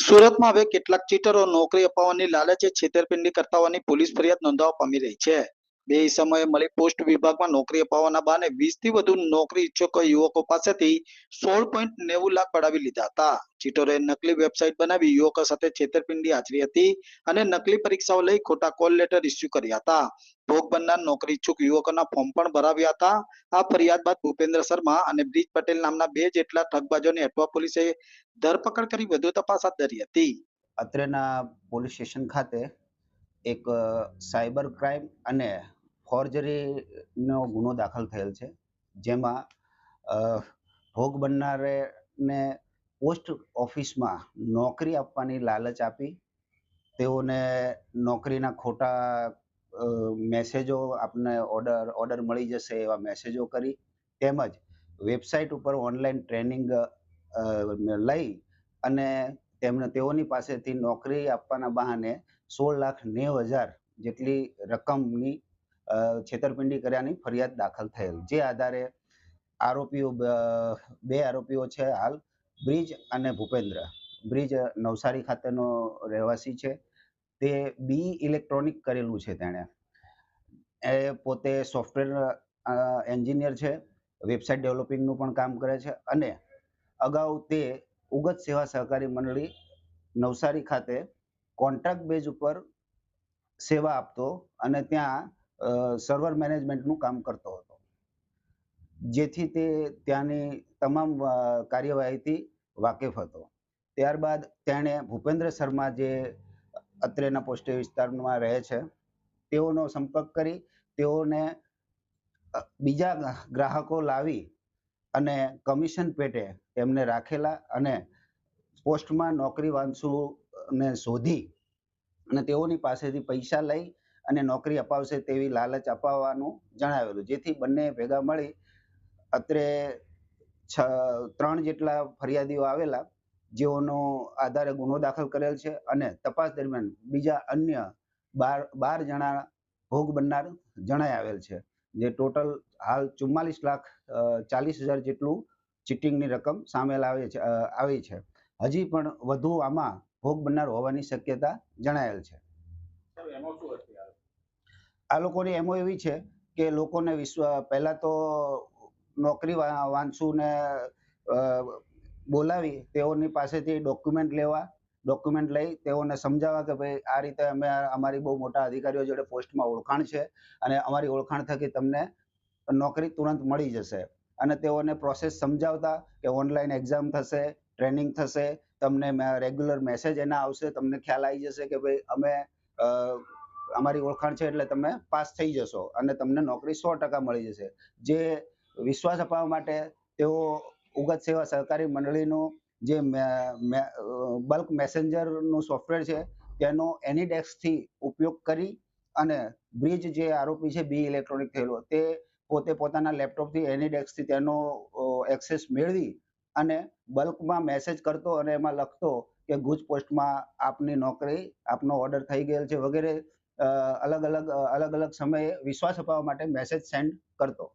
સુરતમાં હવે કેટલાક ચીટરો નોકરી અપાવવાની લાલચે છેતરપિંડી કરતા હોવાની પોલીસ ફરિયાદ નોંધવા પામી રહી છે। બે સમયે મળી પોસ્ટ વિભાગમાં નોકરી અપાવવાના બહાને 20 થી વધુ નોકરી ઈચ્છુક યુવકો પાસેથી 16.90 લાખ પડાવી લીધા હતા। ચીટરોએ નકલી વેબસાઇટ બનાવી યુવકો સાથે છેતરપિંડી આચરી હતી અને નકલી પરીક્ષાઓ લઈ ખોટા કોલ લેટર ઇસ્યુ કર્યા હતા। ભોગ બનનાર નોકરી ઈચ્છુક યુવકોના ફોર્મ પણ ભરાવ્યા હતા। આ ફરિયાદ બાદ ભૂપેન્દ્ર શર્મા અને બ્રિજ પટેલ નામના બે જેટલા ઠગબાજોની અટવા પોલીસે ધરપકડ કરી વધુ તપાસ હાથ ધરી હતી। અત્રેના પોલીસ સ્ટેશન ખાતે એક સાયબર ક્રાઇમ અને ફોર્જરીનો ગુનો દાખલ થયેલ છે, જેમાં ભોગ બનનારને પોસ્ટ ઓફિસમાં નોકરી આપવાની લાલચ આપી તેઓને નોકરીના ખોટા મેસેજો આપને ઓર્ડર મળી જશે એવા મેસેજો કરી, તેમજ વેબસાઇટ ઉપર ઓનલાઈન ટ્રેનિંગ લઈ અને તેઓની પાસેથી નોકરી આપવાના બહાને 16,90,000 જેટલી રકમની છેતરપિંડી કર્યાની ફરિયાદ દાખલ થયેલ, જે આધારે બે આરોપીઓ છે હાલ બ્રિજ અને ભૂપેન્દ્ર। બ્રિજ નવસારી ખાતેનો રહેવાસી છે, તે બી ઇલેક્ટ્રોનિક કરેલું છે, તેણે પોતે સોફ્ટવેર એન્જિનિયર છે, વેબસાઇટ ડેવલપિંગનું પણ કામ કરે છે અને અગાઉ તે ઉગત સેવા સહકારી મંડળી નવસારી ખાતે કોન્ટ્રાક્ટ બેઝ ઉપર સેવા આપતો અને ત્યાં સર્વર મેનેજમેન્ટનું કામ કરતો હતો, જેથી તે ત્યાંની તમામ કાર્યવાહીથી વાકેફ હતો। ત્યારબાદ તેણે ભૂપેન્દ્ર શર્મા જે અત્રેના પોસ્ટ વિસ્તારમાં રહે છે તેઓનો સંપર્ક કરી તેઓને બીજા ગ્રાહકો લાવી અને કમિશન પેટે તેમને રાખેલા અને પોસ્ટમાં નોકરી વાંચુને શોધી અને તેઓની પાસેથી પૈસા લઈ અને નોકરી અપાવશે તેવી લાલચ અપાવવાનું જણાવેલું, જેથી બંને ભેગા મળી અત્રે 3 જેટલા ફરિયાદીઓ આવેલા, જેઓનો આધારે ગુનો દાખલ કરેલ છે અને તપાસ દરમિયાન બીજા અન્ય 12 જણા ભોગ બનનાર જણાઈ આવેલ છે, જે ટોટલ હાલ 44,40,000 જેટલું ચીટિંગની રકમ સામેલ આવી છે। હજી પણ વધુ આમાં ભોગ બનનાર હોવાની શક્યતા જણાયેલ છે। આ લોકોની એમો એવી છે કે લોકોને પહેલા તો નોકરી વાંચુને બોલાવી તેઓની પાસેથી ડોક્યુમેન્ટ લઈ તેઓને સમજાવવા કે ભાઈ આ રીતે અમે અમારી બહુ મોટા અધિકારીઓ જોડે પોસ્ટમાં ઓળખાણ છે અને અમારી ઓળખાણ થકી તમને નોકરી તુરંત મળી જશે અને તેઓને પ્રોસેસ સમજાવતા કે ઓનલાઈન એક્ઝામ થશે, ટ્રેનિંગ થશે, તમને રેગ્યુલર મેસેજ એના આવશે, તમને ખ્યાલ આવી જશે કે ભાઈ અમે અમારી ઓળખાણ છે એટલે તમે પાસ થઈ જશો અને તમને નોકરી 100% મળી જશે। જે વિશ્વાસ અપાવવા માટે તેઓ ઉગત સેવા સહકારી મંડળીનું જે બલ્ક મેસેન્જરનું સોફ્ટવેર છે તેનો એનીડેસ્કથી ઉપયોગ કરી અને બ્રિજ જે આરોપી છે બી ઇલેક્ટ્રોનિક થયેલો, તે પોતે પોતાના લેપટોપથી એનીડેસ્કથી તેનો એક્સેસ મેળવી અને બલ્કમાં મેસેજ કરતો અને એમાં લખતો કે ગુજ પોસ્ટમાં આપની નોકરી, આપનો ઓર્ડર થઈ ગયેલ છે વગેરે અલગ અલગ સમયે વિશ્વાસ અપાવવા માટે મેસેજ સેન્ડ કરતો।